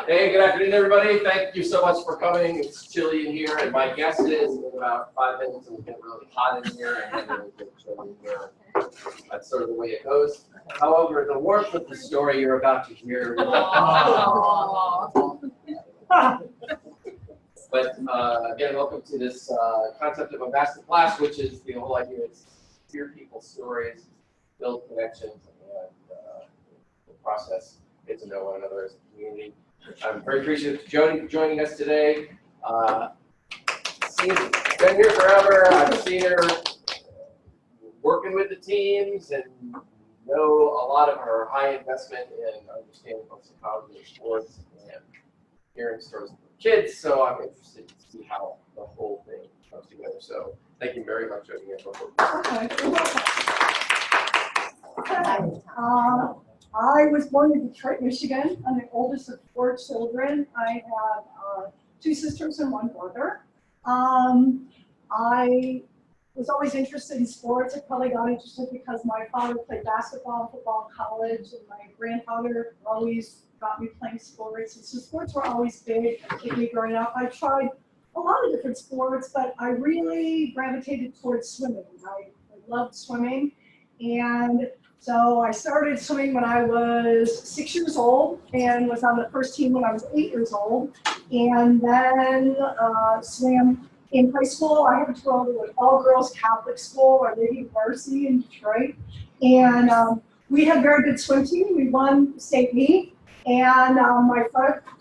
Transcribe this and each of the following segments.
Hey, good afternoon, everybody. Thank you so much for coming. It's chilly in here, and my guess is in about 5 minutes it'll get really hot in here, and then it'll get chilly in here. That's sort of the way it goes. However, the warmth of the story you're about to hear. But again, welcome to this concept of a master class, which is the whole idea is hear people's stories, build connections, and the process. Get to know one another as a community. I'm very appreciative of Jodi joining us today. She's been here forever. I've seen her working with the teams and know a lot of her high investment in understanding both psychology and sports and hearing stories from kids. So I'm interested to see how the whole thing comes together. So thank you very much, Jodi. I was born in Detroit, Michigan. I'm the oldest of 4 children. I have 2 sisters and 1 brother. I was always interested in sports. I probably got interested because my father played basketball and football in college, and my grandfather always got me playing sports. And so sports were always big with me growing up. I tried a lot of different sports, but I really gravitated towards swimming. I loved swimming, and so I started swimming when I was 6 years old and was on the first team when I was 8 years old, and then swam in high school. I happened to go to an all-girls Catholic school, or Lady Varsity in Detroit, and we had a very good swim team. We won state meet, and my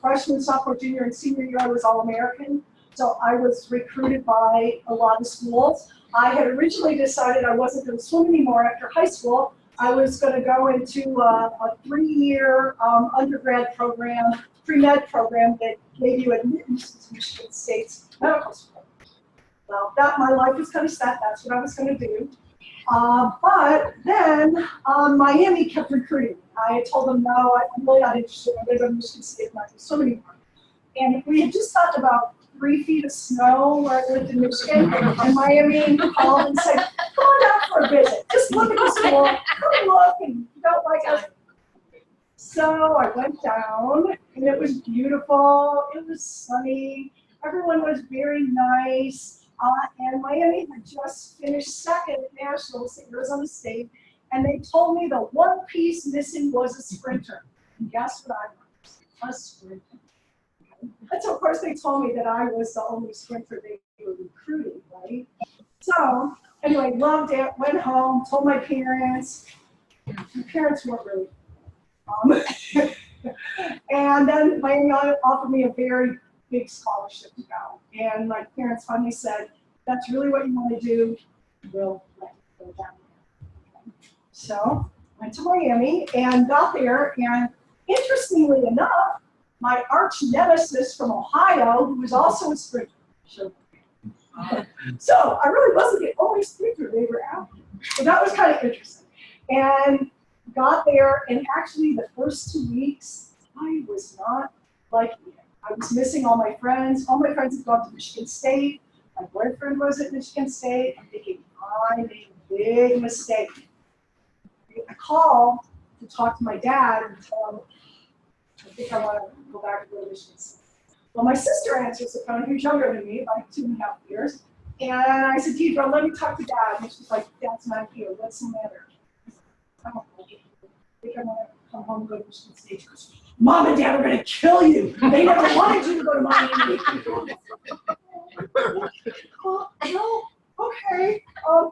freshman, sophomore, junior, and senior year I was All-American, so I was recruited by a lot of schools. I had originally decided I wasn't going to swim anymore after high school. I was going to go into a 3-year undergrad program, pre-med program that gave you admittance to Michigan State's medical school. Well, my life was kind of set. That's what I was going to do. But then Miami kept recruiting. I told them, no, I'm really not interested. I'm going to go to Michigan State and not do so many more. And we had just gotten about 3 feet of snow where I lived in Michigan, and Miami called and said, come on out for a visit. Just look at the school. Come look, and you don't like us. So I went down, and it was beautiful. It was sunny. Everyone was very nice. And Miami had just finished second at Nationals at Arizona State, and they told me the one piece missing was a sprinter. And guess what I was? A sprinter. And so, of course, they told me that I was the only sprinter they were recruiting, right? So, anyway, loved it, went home, told my parents. My parents weren't really. And then Miami offered me a very big scholarship to go. And my parents finally said, that's really what you want to do, we'll let you go down there. So, went to Miami and got there, and interestingly enough, my arch nemesis from Ohio, who was also a sprinter, showed up. So I really wasn't the only sprinter they were after. So that was kind of interesting. And got there, and actually the first 2 weeks, I was not liking it. I was missing all my friends. All my friends had gone to Michigan State. My boyfriend was at Michigan State. I'm thinking, I made a big mistake. I called to talk to my dad and tell him, I think I want to go back to Michigan State. Well, my sister answers the phone, who's younger than me, by 2.5 years. And I said, Deidre, let me talk to Dad. And she's like, Dad's not here. What's the matter? I don't know. I think I want to come home and go to Michigan State. She goes, Mom and Dad are going to kill you. They never wanted you to go to Miami. Well, no, okay.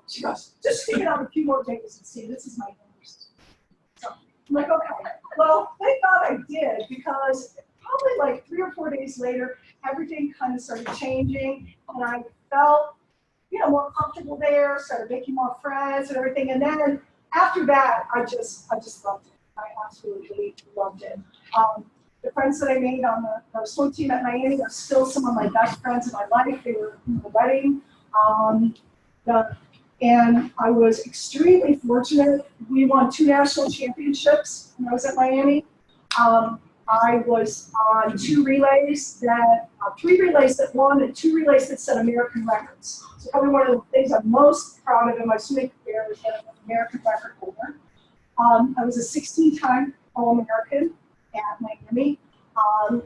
She goes, just stick it out a few more days and see. This is my youngest. So I'm like, okay. Well, thank God I did, because probably like 3 or 4 days later, everything kind of started changing, and I felt, more comfortable there, started making more friends and everything. And then after that, I just loved it. I absolutely loved it. The friends that I made on the swim team at Miami are still some of my best friends in my life. They were in the wedding. And I was extremely fortunate. We won 2 national championships when I was at Miami. I was on 3 relays that won and 2 relays that set American records. So probably one of the things I'm most proud of in my swimming career was that I'm an American record holder. I was a 16-time All-American at Miami.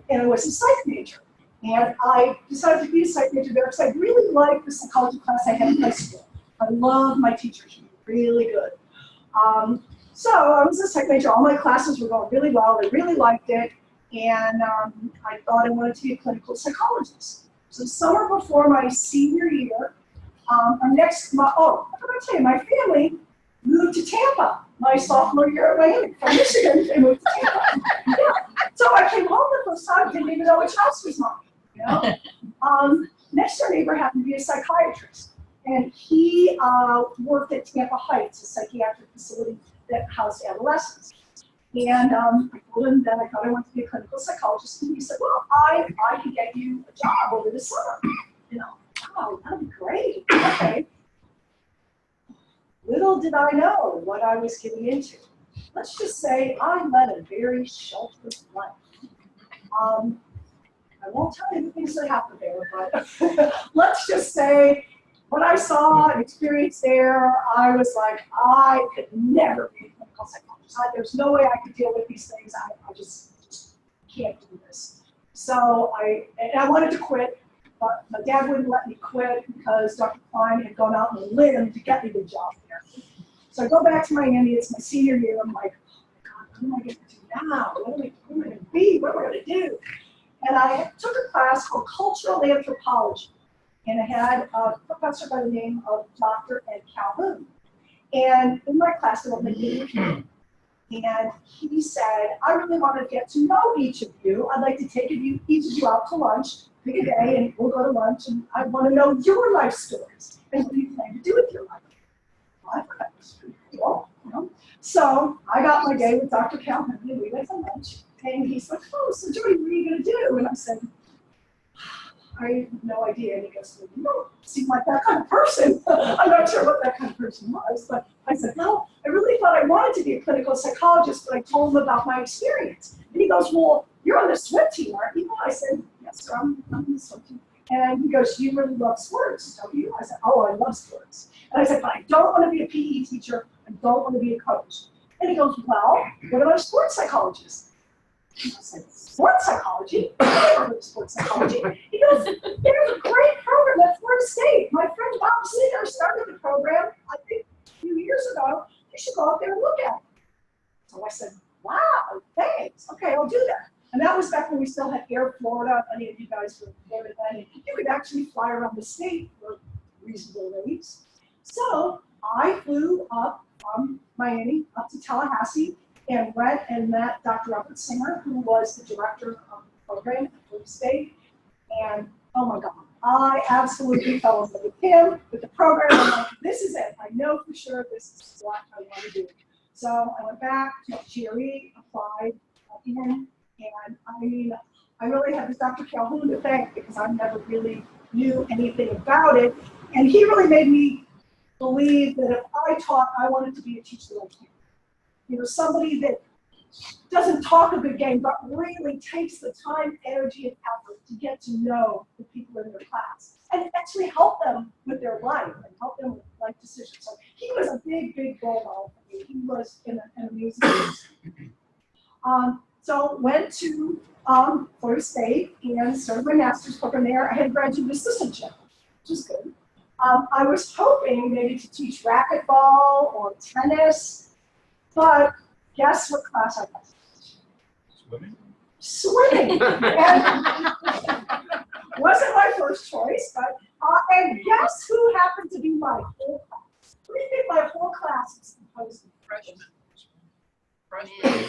and I was a psych major. And I decided to be a psych major there because I really liked the psychology class I had in high school. I loved my teachers, she was really good. So I was a psych major, all my classes were going really well, I really liked it, and I thought I wanted to be a clinical psychologist. So the summer before my senior year, I forgot to tell you, my family moved to Tampa my sophomore year at Miami. From Michigan, they moved to Tampa. Yeah. So I came home the first time, didn't even know which house was mine. You know? Next door neighbor happened to be a psychiatrist, and he worked at Tampa Heights, a psychiatric facility that housed adolescents. And I told him that I thought I wanted to be a clinical psychologist, and he said, well, I can get you a job over the summer. You know, oh, that'd be great. Okay. Little did I know what I was getting into. Let's just say I led a very sheltered life. I won't tell you the things that happened there, but let's just say what I saw and experienced there, I was like, I could never be a clinical psychologist. There's no way I could deal with these things. I just can't do this. So I wanted to quit, but my dad wouldn't let me quit because Dr. Klein had gone out on a limb to get me the job there. So I go back to Miami, it's my senior year, I'm like, oh my God, what am I going to do now? What am I going to be? What am I going to do? And I took a class called Cultural Anthropology, and I had a professor by the name of Dr. Ed Calhoun. And in my class, there was and he said, I really want to get to know each of you. I'd like to take each of you out to lunch, pick a day, and we'll go to lunch, and I want to know your life stories and what you plan to do with your life. Well, I thought that was pretty cool, you know? So I got my day with Dr. Calhoun, and we went to lunch, and he's like, oh, so Jodi, what are you going to do? And I said, I have no idea. And he goes, well, you don't seem like that kind of person. I'm not sure what that kind of person was, but I said, no, I really thought I wanted to be a clinical psychologist, but I told him about my experience. And he goes, well, you're on the swim team, aren't you? I said, yes, sir, I'm on the swim team. And he goes, you really love sports, don't you? I said, oh, I love sports. And I said, but I don't want to be a PE teacher. I don't want to be a coach. And he goes, well, what about a sports psychologist? I said, sports psychology? I don't know sports psychology. He goes, there's a great program at Florida State. My friend Bob Singer started the program, I think, a few years ago. You should go out there and look at it. So I said, wow, thanks. Okay, I'll do that. And that was back when we still had Air Florida. Any of you guys were there then. You could actually fly around the state for reasonable rates. So I flew up from Miami up to Tallahassee and went and met Dr. Robert Singer, who was the director of the program at Florida State. And oh my God, I absolutely fell in love with him, with the program. I'm like, this is it. I know for sure this is what I want to do. So I went back to GRE, applied in, and I mean, I really have this Dr. Calhoun to thank because I never really knew anything about it. And he really made me believe that if I taught, I wanted to be a teacher like him. You know, somebody that doesn't talk a good game, but really takes the time, energy, and effort to get to know the people in their class and actually help them with their life and help them with life decisions. So he was a big, big role model for me. He was an amazing person. So went to Florida State and started my master's program there. I had graduate assistantship, which is good. I was hoping maybe to teach racquetball or tennis. But guess what class I got? Swimming. Swimming. And wasn't my first choice, but and guess who happened to be my whole class? What do you think my whole class was composed of? Freshmen.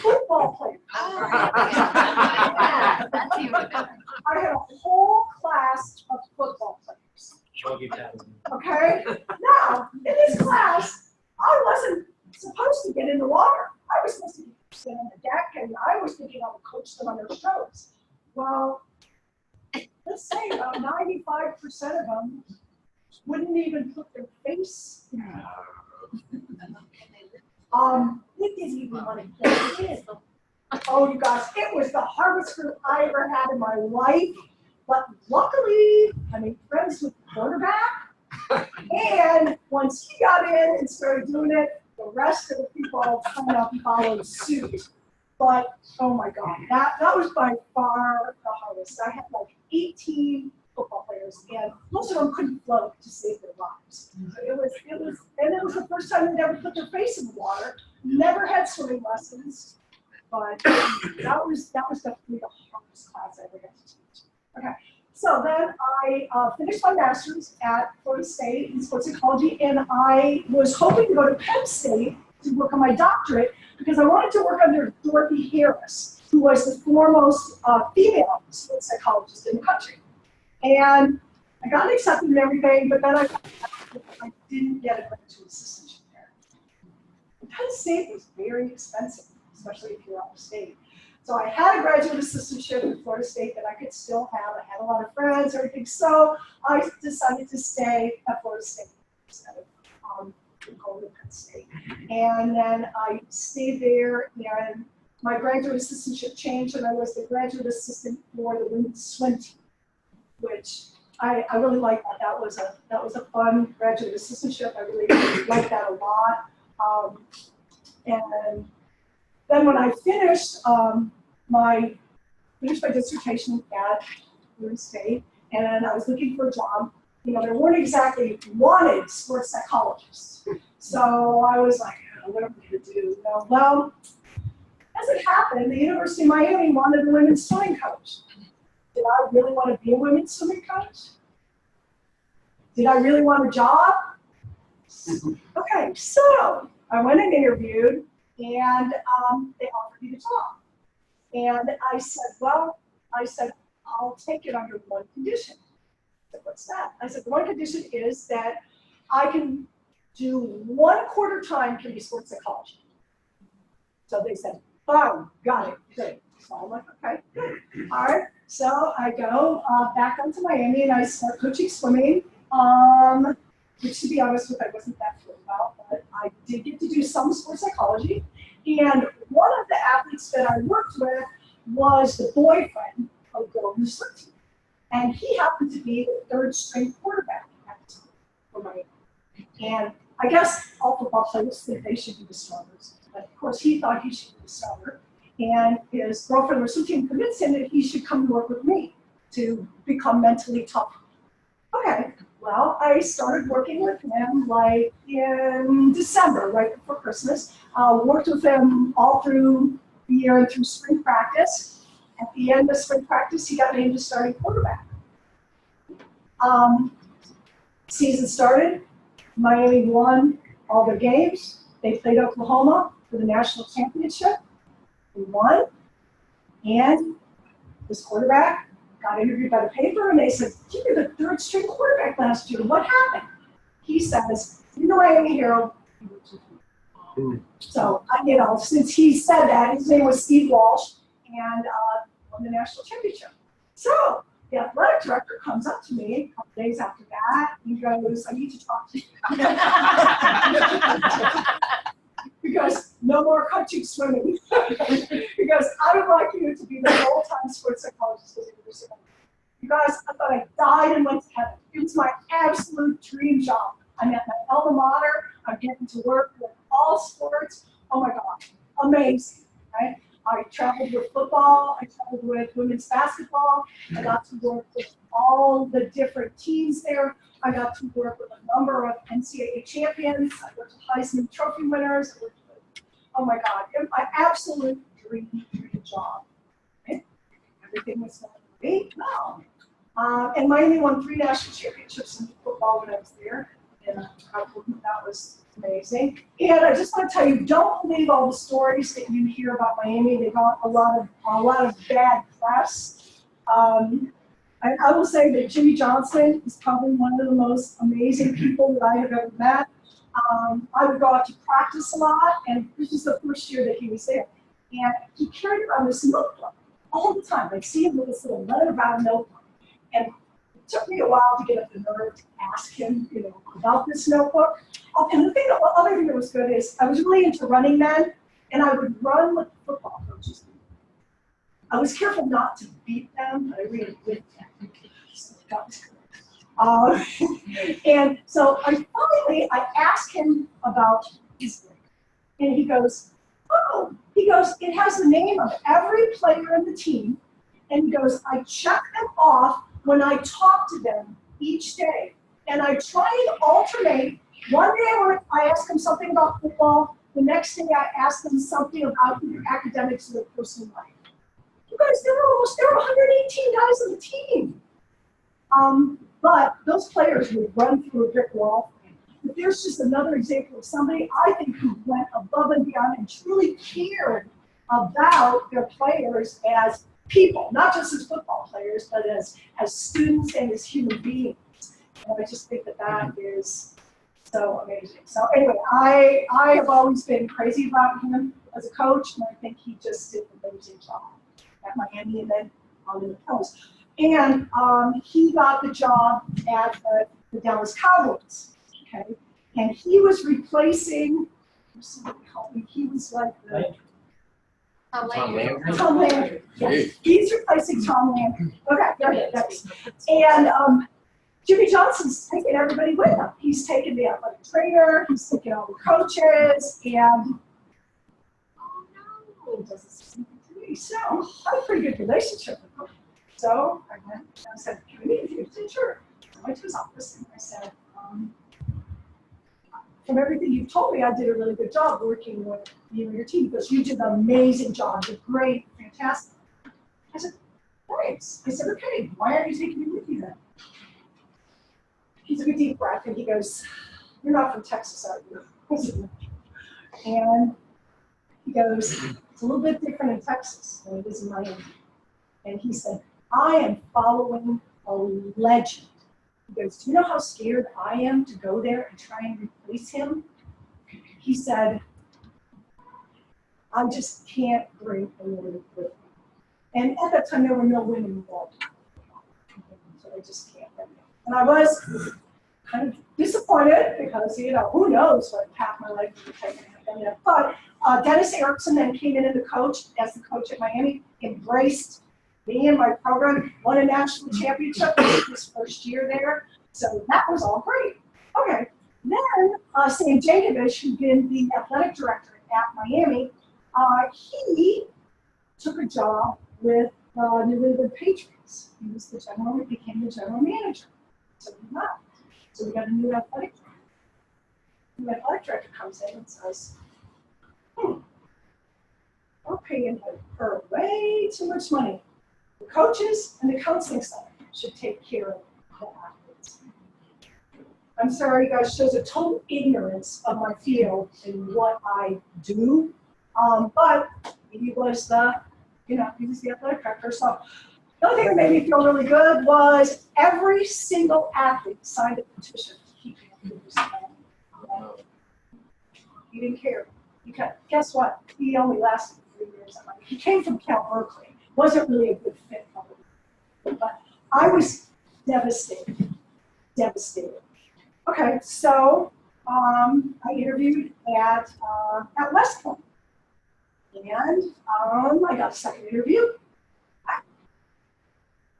Football players. Oh, yeah. That's even better. I had a whole class of football players. Okay? Now, in this class, I wasn't supposed to get in the water. I was supposed to sit on the deck, and I was thinking I would coach them on their strokes. Well, let's say about 95% of them wouldn't even put their face in the water. They didn't even want to get in. Oh, you guys, it was the hardest group I ever had in my life. But luckily, I made friends with the quarterback. And once he got in and started doing it, the rest of the people kind of followed suit. But, oh my God, that was by far the hardest. I had like 18 football players, and most of them couldn't float to save their lives. It was the first time they'd ever put their face in the water. Never had swimming lessons, but that was definitely the hardest class I ever got to teach. Okay, so then I finished my master's at Florida State in sports psychology, and I was hoping to go to Penn State to work on my doctorate because I wanted to work under Dorothy Harris, who was the foremost female sports psychologist in the country. And I got accepted and everything, but then I didn't get a graduate assistantship there. Penn State was very expensive, especially if you're out of state. So I had a graduate assistantship at Florida State that I could still have. I had a lot of friends, everything. So I decided to stay at Florida State instead of going to Penn State. And then I stayed there, and my graduate assistantship changed, and I was the graduate assistant for the women's swim team, which I really liked that. That was a fun graduate assistantship. I really liked that a lot. And then when I finished my dissertation at Florida State, and I was looking for a job, there weren't exactly wanted sports psychologists. So I was like, what am I going to do? Well, as it happened, the University of Miami wanted a women's swimming coach. Did I really want to be a women's swimming coach? Did I really want a job? Okay, so I went and interviewed, and they offered me the job. And I said, I'll take it under one condition. I said, what's that? I said, the one condition is that I can do 1/4 time can be sports psychology. So they said, oh, got it, good. So I'm like, okay, good. All right, so I go back down to Miami and I start coaching swimming, which to be honest with you, I wasn't that thrilled about, but I did get to do some sports psychology. And one of the athletes that I worked with was the boyfriend of a girl in the swim team. And he happened to be the 3rd string quarterback at the time for Miami. And I guess all football players think they should be the starters. But of course, he thought he should be the starter. And his girlfriend or swim team convinced him that he should come work with me to become mentally tough. Okay, well, I started working with him like in December, right before Christmas. Worked with him all through the year and through spring practice. At the end of spring practice, he got named as starting quarterback. Season started. Miami won all their games. They played Oklahoma for the national championship. We won. And this quarterback got interviewed by the paper, and they said, you were the 3rd string quarterback last year. What happened? He says, Miami Herald. So, since he said that, his name was Steve Walsh, and won the national championship. So, the athletic director comes up to me a couple days after that. He goes, I need to talk to you. He goes, no more coaching swimming. He goes, I would like you to be the full-time sports psychologist at the University of Miami. You guys, I thought I died and went to heaven. It was my absolute dream job. I'm at my alma mater. I'm getting to work with all sports. Oh my God, amazing, right? I traveled with football. I traveled with women's basketball. I got to work with all the different teams there. I got to work with a number of NCAA champions. I worked with Heisman Trophy winners. Oh my God, it was my absolute dream job. Right? Everything was going great. No. And Miami won 3 national championships in football when I was there. And that was amazing. And I just want to tell you, don't believe all the stories that you hear about Miami. They got a lot of bad press. I will say that Jimmy Johnson is probably one of the most amazing people that I have ever met. I would go out to practice a lot, and this was the first year that he was there. And he carried around this notebook all the time. I'd see him with this little leather-bound notebook. And it took me a while to get up the nerve to ask him, about this notebook. Oh, and the other thing that was good is I was really into running then, and I would run with football coaches. I was careful not to beat them, but I really did that. So that was good. And so I asked him about his break, and he goes, "Oh, He goes, it has the name of every player in the team, and he goes, I check them off when I talk to them each day. And I try and alternate. One day I ask them something about football, the next day I ask them something about either academics or their personal life. You guys, there were 118 guys on the team. But those players would run through a brick wall. But there's just another example of somebody I think who went above and beyond and truly cared about their players as people, not just as football players, but as students and as human beings. And I just think that that is so amazing. So anyway, I have always been crazy about him as a coach, and I think he just did an amazing job at Miami and then on the coast. And he got the job at the Dallas Cowboys, okay? And he was replacing, somebody help me, he was like the Tom Landry. Yes. He's replacing Tom Landry. Okay, very good. And Jimmy Johnson's taking everybody with him. He's taking the athletic trainer, he's taking all the coaches, and he doesn't speak to me. So I have a pretty good relationship with him. So I went and I said, can we meet with you? He said, sure. So I went to his office and I said, from everything you've told me, I did a really good job working with you and your team because you did an amazing job. You're great, fantastic. I said, thanks. I said, okay, why aren't you taking me with you then? He took a deep breath and he goes, you're not from Texas, are you? I said, and he goes, it's a little bit different in Texas than it is in Miami. And he said, I am following a legend. He goes, do you know how scared I am to go there and try and replace him? He said, I just can't bring a woman with me. And at that time, there were no women involved. So I just can't bring them. And I was kind of disappointed because, you know, who knows what half my life would have taken. But Dennis Erickson then came in as the coach at Miami, embraced me and my program, won a national championship his first year there. So that was all great. Okay. Then Sam Jankovic, who'd been the athletic director at Miami, he took a job with the New England Patriots. He became the general manager. So he left. So we got a new athletic director. The new athletic director comes in and says, we're paying her way too much money. The coaches and the counseling staff should take care of the athletes. I'm sorry, you guys, shows a total ignorance of my field and what I do. But he was the athletic director. So the other thing that made me feel really good was every single athlete signed a petition to keep him. He didn't care. Guess what? He only lasted 3 years. He came from Cal Berkeley. Wasn't really a good fit for me. But I was devastated. Okay, so I interviewed at West Point. And I got a second interview.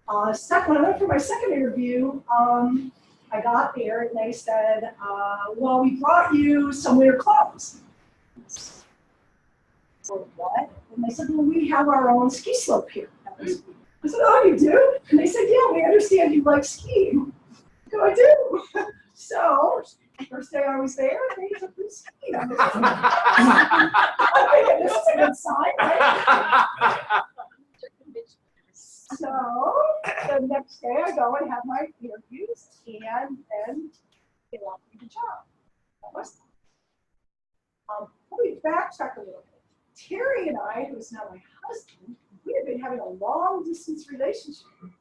When I went for my second interview, I got there and they said, well, we brought you some winter clothes. So what? And they said, well, we have our own ski slope here. I said, oh, you do? And they said, yeah, we understand you like skiing. So I do. So, first day I was there, they took me skiing. I'm thinking, this is a good sign, right? So, the next day I go and have my interviews, and then they offer me the job. That was let me backtrack a little bit. Terry and I, who's now my husband, we had been having a long distance relationship when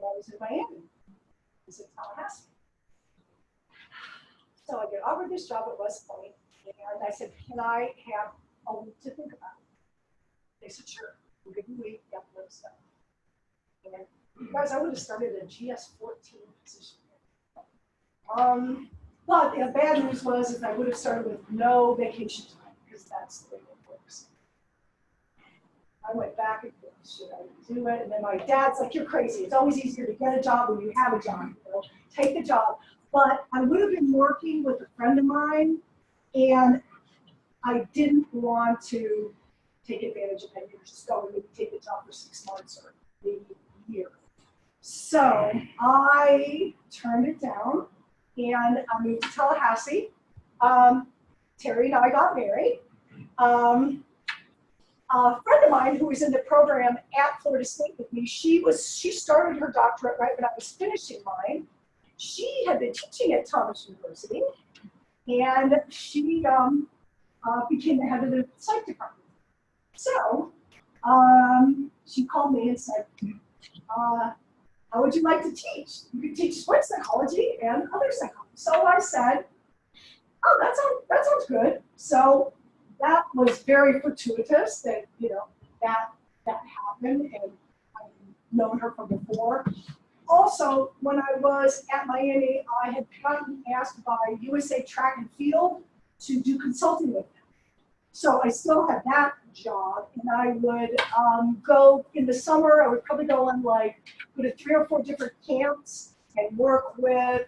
I was in Miami. He was in Tallahassee. So I get offered this job at West Point, and I said, can I have a week to think about it? They said, sure, we'll give you a week, got the stuff. And guys, I would have started a GS-14 position. But the bad news was I would have started with no vacation time, because that's the way it works. I went back and forth, should I do it? And then my dad's like, you're crazy. It's always easier to get a job when you have a job. You know? Take the job. But I would have been working with a friend of mine, and I didn't want to take advantage of it. You just go and maybe take the job for 6 months or maybe a year. So I turned it down and I moved to Tallahassee. Terry and I got married. A friend of mine who was in the program at Florida State with me, she started her doctorate right when I was finishing mine. She had been teaching at Thomas University, and she became the head of the psych department. So she called me and said, how would you like to teach? You could teach sports psychology and other psychology. So I said, oh, that sounds good. So that was very fortuitous that, that happened, and I've known her from before. Also, when I was at Miami, I had gotten asked by USA Track and Field to do consulting with them. So I still had that job, and I would go in the summer. I would probably go on go to 3 or 4 different camps and work with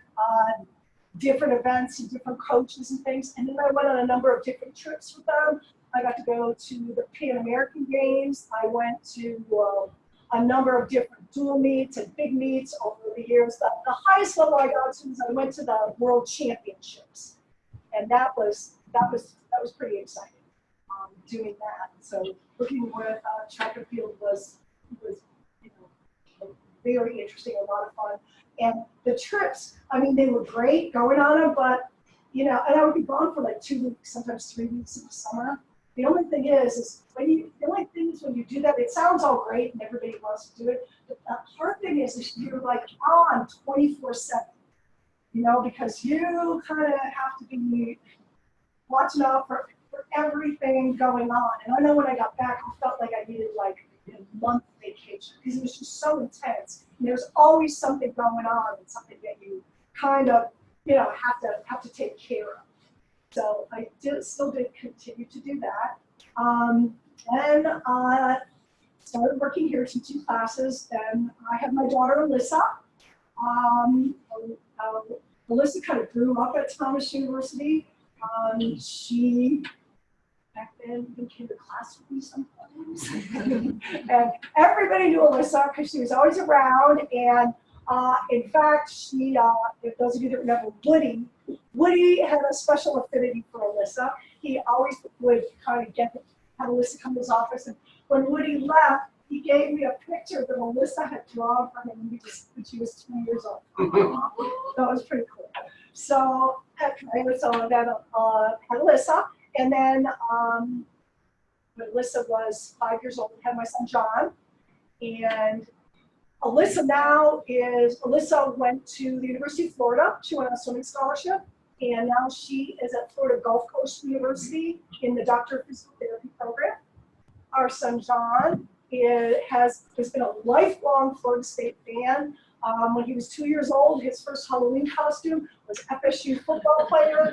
different events and different coaches and things. And then I went on a number of different trips with them. I got to go to the Pan American Games. I went to a number of different dual meets and big meets over the years. The highest level I got to is I went to the World Championships, and that was pretty exciting. Doing that. So working with track and field was very interesting, a lot of fun. And the trips, I mean, they were great going on them, but and I would be gone for 2 weeks, sometimes 3 weeks in the summer. The only thing is when you do that, it sounds all great and everybody wants to do it. But the hard thing is you're on 24/7, because you kind of have to be watching out for everything going on. And I know when I got back, I felt like I needed a month vacation because it was just so intense. And there's always something going on and something that you kind of, have to take care of. So I still did continue to do that. Then I started working here, teaching classes. Then I had my daughter, Alyssa. Alyssa kind of grew up at Thomas University. She back then came to class with me sometimes. And everybody knew Alyssa because she was always around. And in fact, if those of you that remember Woody had a special affinity for Alyssa. He always would kind of have Alyssa come to his office. And when Woody left, he gave me a picture that Alyssa had drawn for him when she was 2 years old. That was pretty cool. So then had Alyssa. And then when Alyssa was 5 years old, we had my son John. And Alyssa went to the University of Florida. She went on a swimming scholarship. And now she is at Florida Gulf Coast University in the Doctor of Physical Therapy program. Our son John has been a lifelong Florida State fan. When he was 2 years old, his first Halloween costume was FSU football player.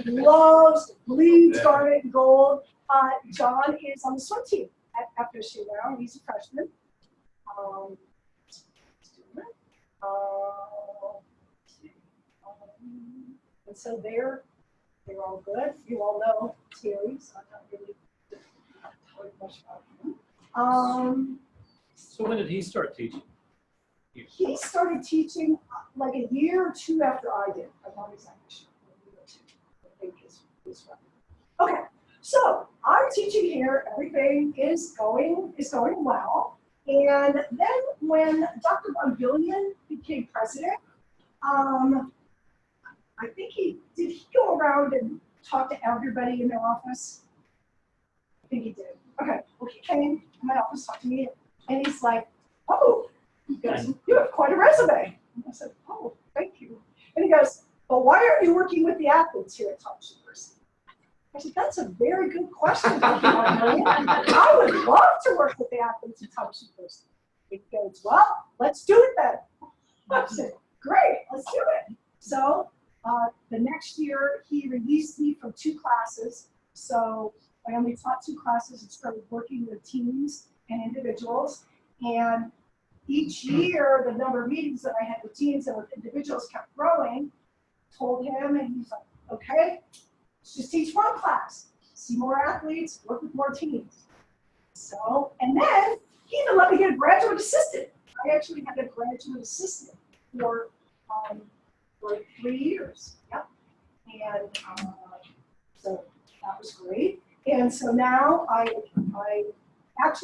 Loves, bleeds garnet and gold. John is on the swim team at FSU now. He's a freshman. And so they're all good. You all know Terry, so I'm not really talking much about him. So when did he start teaching? He started teaching a year or 2 after I did. I'm not exactly sure. I think is right. Okay, so I'm teaching here. Everything is going well. And then when Dr. Von Billion became president, I think did he go around and talk to everybody in their office? I think he did. Okay, well, he came to my office, talked to me, and he's like, oh, you have quite a resume. And I said, oh, thank you. And he goes, well, why aren't you working with the athletes here at Thomas University? I said, that's a very good question, Dr. Von Billion. I would love to work with the athletes at Thomas University. He goes, well, let's do it then. I said, great, let's do it. So the next year, he released me from 2 classes. So I only taught 2 classes and started working with teams and individuals. And each year, the number of meetings that I had with teams and with individuals kept growing. Told him, and he's like, okay, let's just teach 1 class. See more athletes, work with more teams. So, and then he even let me get a graduate assistant. I actually had a graduate assistant for 3 years. Yep. And so that was great. And so now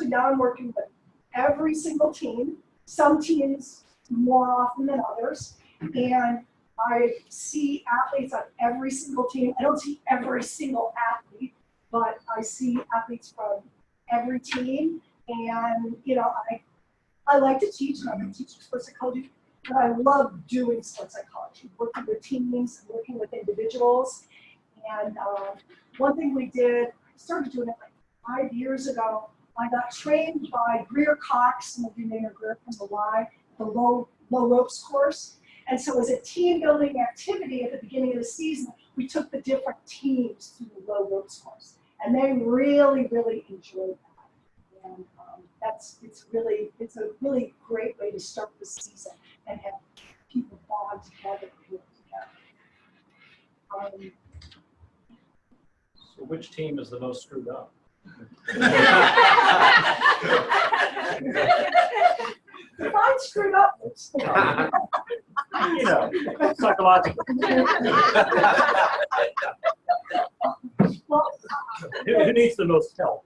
now I'm working with every single team. Some teams more often than others. And I see athletes on every single team. I don't see every single athlete, but I see athletes from every team. And, I like to teach, and I've been teaching sports psychology, but I love doing sports psychology, working with teams, working with individuals. And one thing we did, I started doing it like 5 years ago. I got trained by Greer Cox, some of you may know Greer from the Y, the low ropes course. And so as a team building activity at the beginning of the season, we took the different teams through the low ropes course. And they really, really enjoyed that. And it's a really great way to start the season and have people bond together and work together. So which team is the most screwed up? Define screwed up. Psychological. Well, Who needs the most help?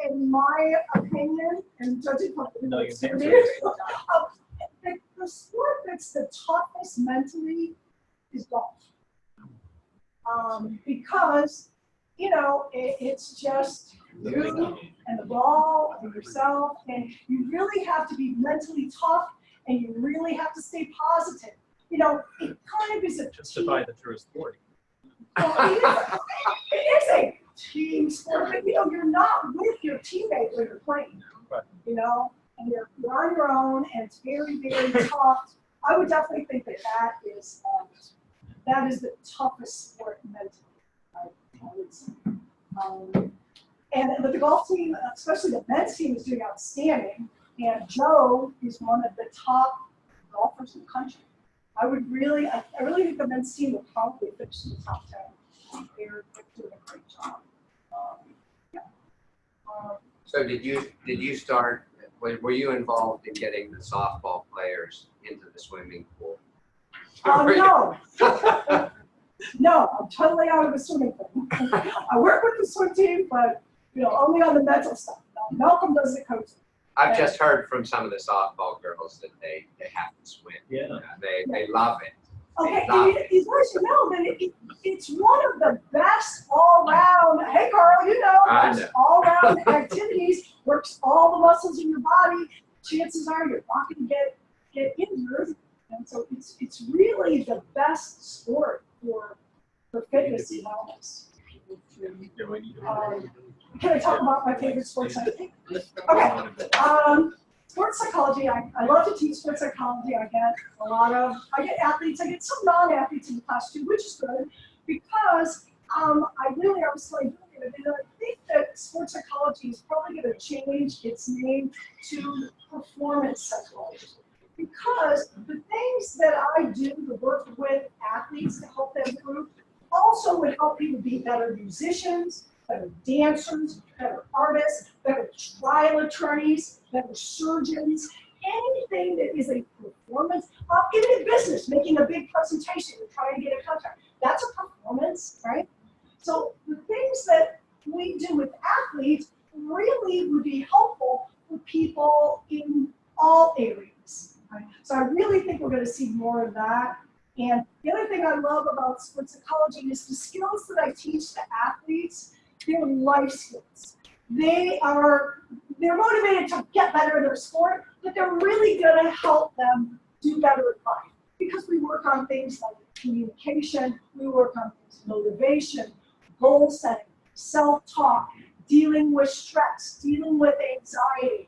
in my opinion, and judging from No, you can't. the sport that's the toughest mentally is golf. Because, it's just you and the ball and yourself, and you really have to be mentally tough, and you really have to stay positive. It kind of is a Justify the true sport. it is a team sport, but you're not with your teammate when you're playing. Right. And you're on your own, and it's very, very tough. I would definitely think that is the toughest sport mentally. I would say. But the golf team, especially the men's team, is doing outstanding. And Joe is one of the top golfers in the country. I really think the men's team will probably finish in the top 10. They're doing a great job. So did you start? Were you involved in getting the softball players into the swimming pool? No. No, I'm totally out of the swimming pool. I work with the swim team, but only on the mental stuff. Malcolm does the coaching. I've just heard from some of the softball girls that they have to swim. Yeah. They love it. Okay, and you guys should know that it's one of the best all-round, hey Carl, I know. all-round activities, works all the muscles in your body. Chances are you're not going to get injured. And so it's really the best sport for fitness and wellness. Can I talk about my favorite sports activity? Okay. Sports psychology, I love to teach sports psychology. I get athletes, I get some non-athletes in the class too, which is good because I was telling you, I think that sports psychology is probably going to change its name to performance psychology. Because the things that I do to work with athletes to help them improve also would help people be better musicians, better dancers, better artists, better trial attorneys, better surgeons, anything that is a performance, even in business, making a big presentation and trying to get a contract. That's a performance, right? So the things that we do with athletes really would be helpful for people in all areas. Right? So I really think we're going to see more of that. And the other thing I love about sports psychology is the skills that I teach to athletes. They're life skills. They're motivated to get better in their sport, but they're really going to help them do better in life because we work on things like communication, we work on things motivation, goal setting, self-talk, dealing with stress, dealing with anxiety,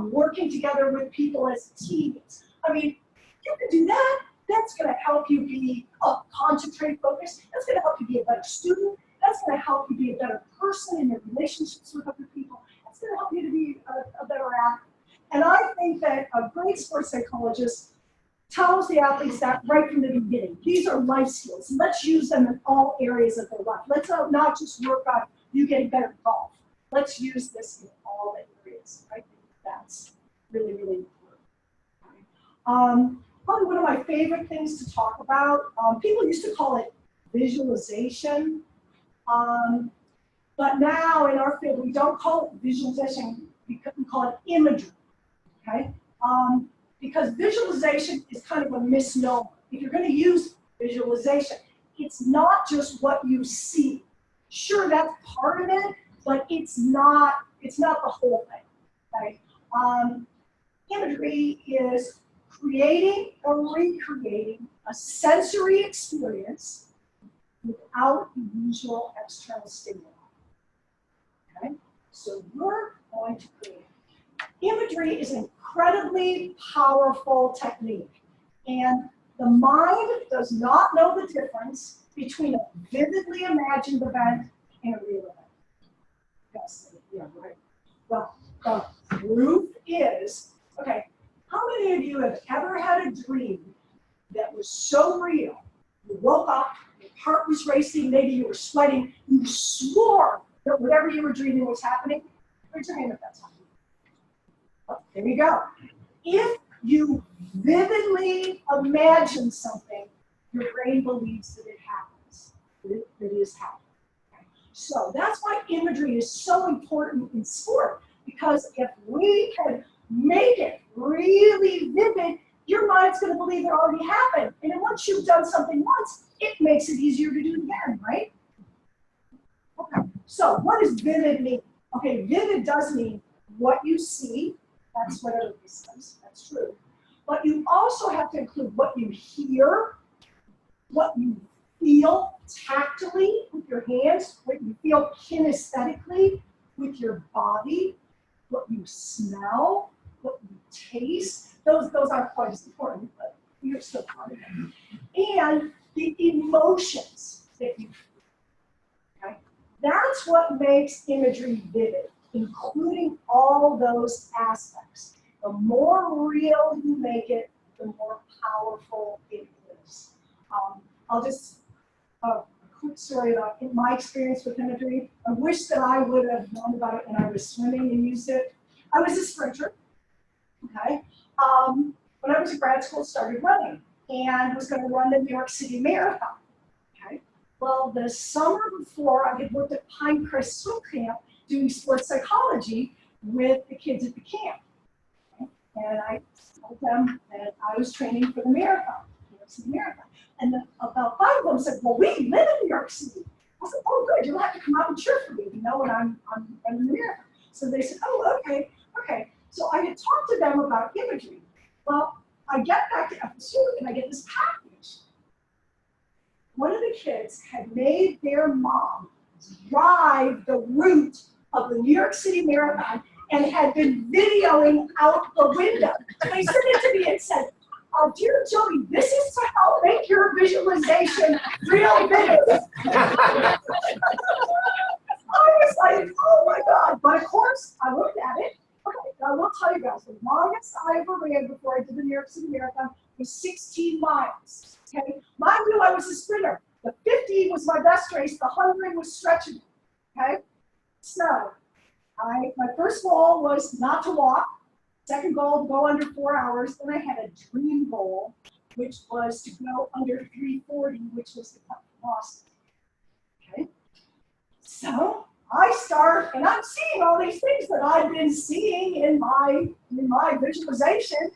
working together with people as teams. I mean, you can do that. That's going to help you be concentrate, focused. That's going to help you be a better student. That's going to help you be a better person in your relationships with other people. That's going to help you to be a better athlete. And I think that a great sports psychologist tells the athletes that right from the beginning. These are life skills. Let's use them in all areas of their life. Let's not just work on you getting better at golf. let's use this in all areas. I think that's really, really important. Probably one of my favorite things to talk about, people used to call it visualization, but now in our field we don't call it visualization, we call it imagery, okay? Because visualization is kind of a misnomer. If you're going to use visualization, it's not just what you see. Sure, that's part of it, but it's not the whole thing, okay? Imagery is creating or recreating a sensory experience without the usual external stimuli. Okay? So we're going to create. Imagery is an incredibly powerful technique, and the mind does not know the difference between a vividly imagined event and a real event. Yes, yeah, right. Well, the proof is, okay, how many of you have ever had a dream that was so real, you woke up, your heart was racing, maybe you were sweating, you swore that whatever you were dreaming was happening? Raise your hand if that's happening. Oh, there you go. If you vividly imagine something, your brain believes that it happens, that it is happening. Okay? So that's why imagery is so important in sport, because if we can make it really vivid, your mind's going to believe it already happened. And then once you've done something once, it makes it easier to do it again, right? Okay, so what does vivid mean? Okay, vivid does mean what you see. That's what everybody says. That's true. But you also have to include what you hear, what you feel tactily with your hands, what you feel kinesthetically with your body, what you smell, what you taste. Those aren't quite as important, but you're still part of it. And the emotions that you feel. Okay? That's what makes imagery vivid, including all those aspects. The more real you make it, the more powerful it is. I'll just, a quick story about my experience with imagery. I wish that I would have known about it when I was swimming and used it. I was a sprinter, okay? When I was in grad school, started running and was going to run the New York City Marathon, okay? Well, the summer before, I had worked at Pinecrest Swim Camp doing sports psychology with the kids at the camp. Okay? And I told them that I was training for the marathon, New York City Marathon. And then about 5 of them said, well, we live in New York City. I said, oh, good, you'll have to come out and cheer for me, you know, when I'm running the marathon. So they said, oh, okay. So I had talked to them about imagery. Well, I get back to FSU and I get this package. One of the kids had made their mom drive the route of the New York City Marathon and had been videoing out the window. They sent it to me and said, oh, dear Jodi, this is to help make your visualization real vivid. I was like, oh my God. But of course, I looked at it. Okay, I will tell you guys, the longest I ever ran before I did the New York City Marathon was 16 miles. Okay, mind you, I was a sprinter. The 50 was my best race. The 100 was stretching. Okay, so my first goal was not to walk. Second goal to go under 4 hours. Then I had a dream goal, which was to go under 3:40, which was the cut from Boston. Okay, so I start, and I'm seeing all these things that I've been seeing in my visualization.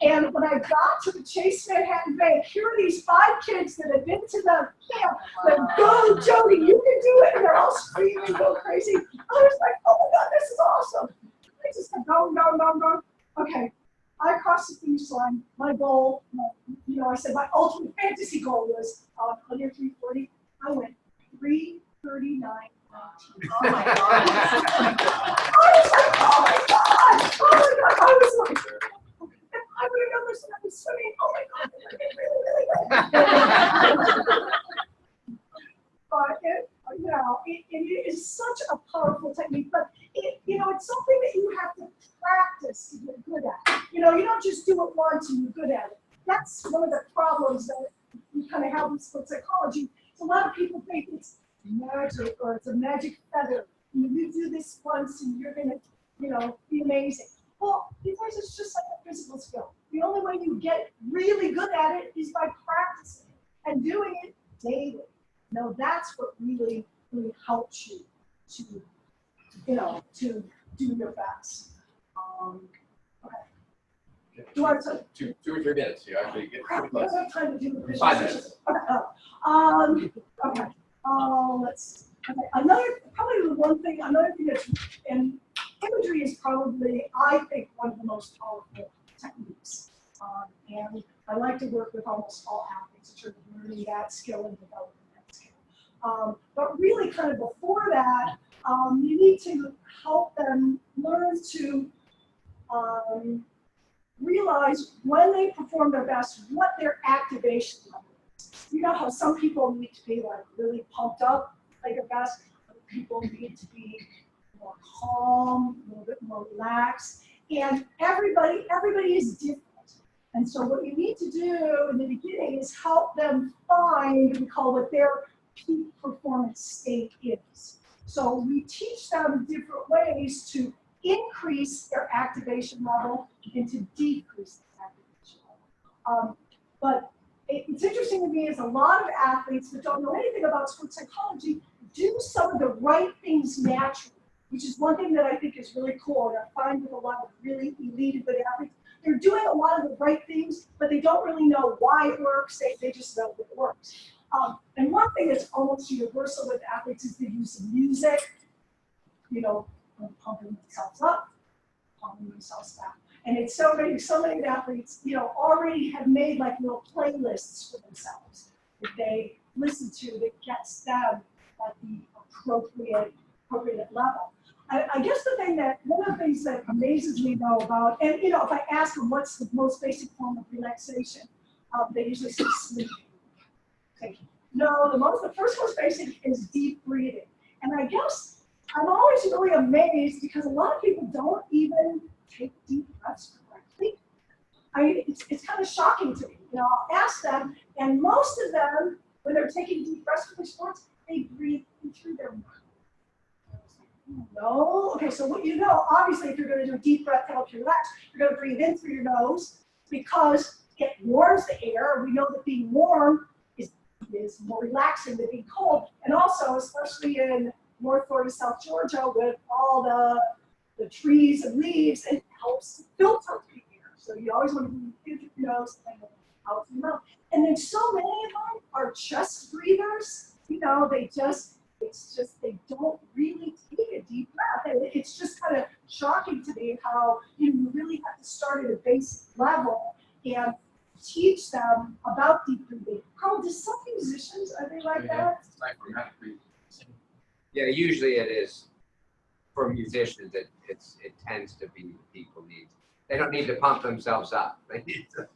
And when I got to the Chase Manhattan Bank, here are these 5 kids that had been to the camp that go, Jodi, you can do it. And they're all screaming, go crazy. I was like, oh my God, this is awesome. I just said, go. Okay, I crossed the finish line. My goal, I said my ultimate fantasy goal was under 3:40. I went 3:39. Oh my God. I was like, oh my God. I was like, if I would have known this when I was swimming, oh my God, it would have been really, really good. But it is such a powerful technique, but it's something that you have to practice to get good at. You don't just do it once and you're good at it. That's one of the problems that we kind of have with sports psychology. So a lot of people think it's magic or it's a magic feather You do this once and you're gonna, be amazing. Well, because it's just like a physical skill. The only way you get really good at it is by practicing and doing it daily. That's what really, really helps you to do your best. Okay. Do I have time? 2 or 3 minutes. You actually get Crap, pretty I close. don't have time to do the 5 visualization. minutes. Okay. Another thing that's, and imagery is probably, I think, one of the most powerful techniques. And I like to work with almost all athletes in terms of learning that skill and developing that skill. But really kind of before that, you need to help them learn to realize when they perform their best, what their activation level is. You know how some people need to be like really pumped up, like their best. Other people need to be more calm, a little bit more relaxed. And everybody is different. And so what you need to do in the beginning is help them find what we call what their peak performance state is. So we teach them different ways to increase their activation level and to decrease their activation level. But it's interesting to me is a lot of athletes that don't know anything about sports psychology do some of the right things naturally, which is one thing that I think is really cool. And I find with a lot of really elite and good athletes, they're doing a lot of the right things, but they don't really know why it works. They just know that it works. And one thing that's almost universal with athletes is the use of music, pumping themselves up, pumping themselves down. And it's so many athletes, already have made like little playlists for themselves that they listen to that gets them at the appropriate level. I guess one of the things that amazes me though about, and if I ask them what's the most basic form of relaxation, they usually say sleep. Okay. No, the first most basic is deep breathing. And I guess I'm always really amazed because a lot of people don't even take deep breaths correctly. It's kind of shocking to me. I'll ask them, and most of them, when they're taking deep breaths for their sports, they breathe in through their mouth. No. Okay, so what obviously, if you're going to do a deep breath to help you relax, you're going to breathe in through your nose because it warms the air. We know that being warm is more relaxing than being cold. And also, especially in North Florida, South Georgia, with all the trees and leaves, it helps filter the air. So you always want to breathe in through your nose and out through your mouth. And then so many of them are chest breathers. They don't really take a deep breath. And it's just kind of shocking to me how you really have to start at a basic level and teach them about deep breathing. Carl, do some musicians, are they like that? Yeah, usually it is. For musicians, it tends to be people need. They don't need to pump themselves up. They need to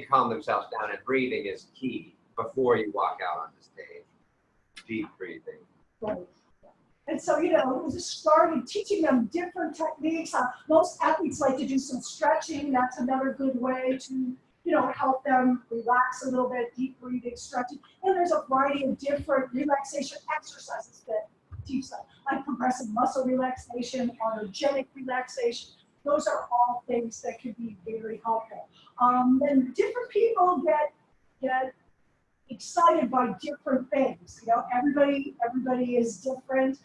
calm themselves down, and breathing is key before you walk out on the stage. Deep breathing. Right. And so, we just started teaching them different techniques. Most athletes like to do some stretching. That's another good way to, help them relax a little bit, deep breathing, stretching. And there's a variety of different relaxation exercises that teach them, like progressive muscle relaxation, autogenic relaxation. Those are all things that can be very helpful. And different people get excited by different things. Everybody is different.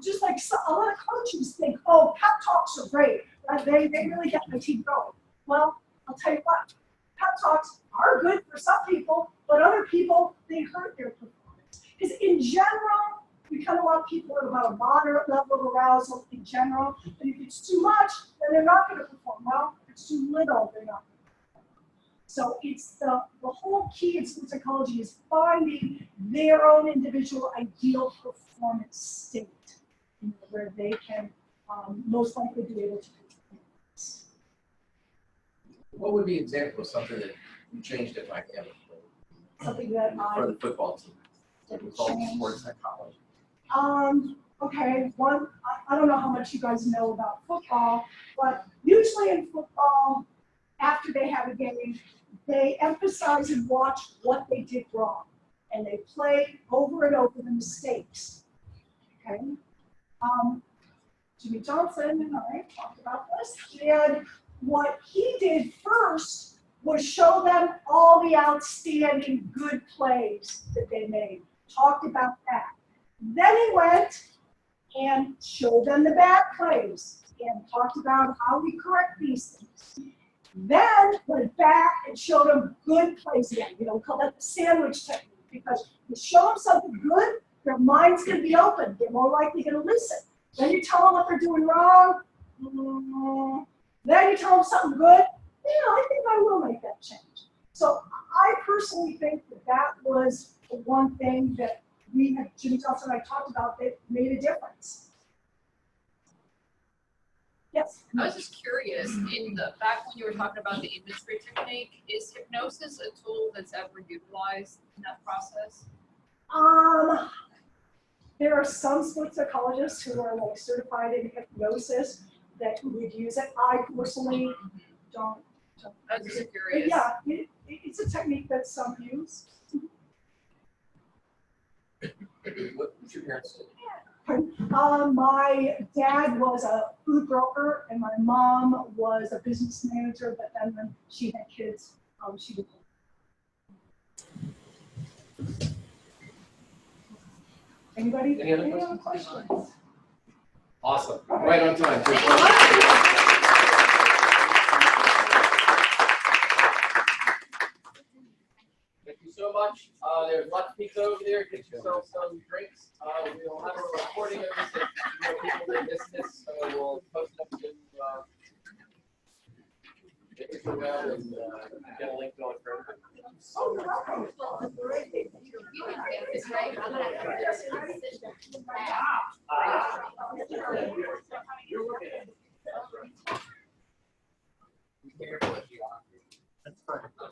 Just like a lot of coaches think, oh, pep talks are great. They really get my team going. Well, I'll tell you what, pep talks are good for some people, but other people, they hurt their performance. Because in general, we kind of want people at about a moderate level of arousal in general. And if it's too much, then they're not going to perform well. If it's too little, they're not going to perform well. So it's the whole key in sports psychology is finding their own individual ideal performance state where they can most likely be able to perform. What would be an example of something that you changed at Miami Something that for the football team? It was called sports psychology. Okay, I don't know how much you guys know about football, but usually in football, after they have a game, they emphasize and watch what they did wrong. And they play over and over the mistakes. Okay? Jimmy Johnson and I talked about this, and what he did first was show them all the outstanding good plays that they made. Talked about that. Then he went and showed them the bad plays and talked about how we correct these things. Then went back and showed them good plays again. You know, we call that the sandwich technique, because you show them something good, their mind's going to be open. They're more likely going to listen. Then you tell them what they're doing wrong. Then you tell them something good. Yeah, I think I will make that change. So I personally think that that was the one thing that we had, Jimmy Johnson and I talked about, that made a difference. Yes? I was just curious, back when you were talking about the industry technique, is hypnosis a tool that's ever utilized in that process? There are some sports psychologists who are like certified in hypnosis that would use it. I personally don't. I was just curious. Yeah, it's a technique that some use. What's your parents do? My dad was a food broker and my mom was a business manager, but then when she had kids, she did. Anybody? Any other questions? Awesome. Right on time, too. Thank you so much. There's lots of pizza over there. Get yourself some drinks. We'll have a recording of this if people that missed this. We'll post it up to Instagram and get a link going for everybody. Oh, wow. You can get this, right? I'm gonna have to just sit You're looking at it. Be careful if you are. That's fine.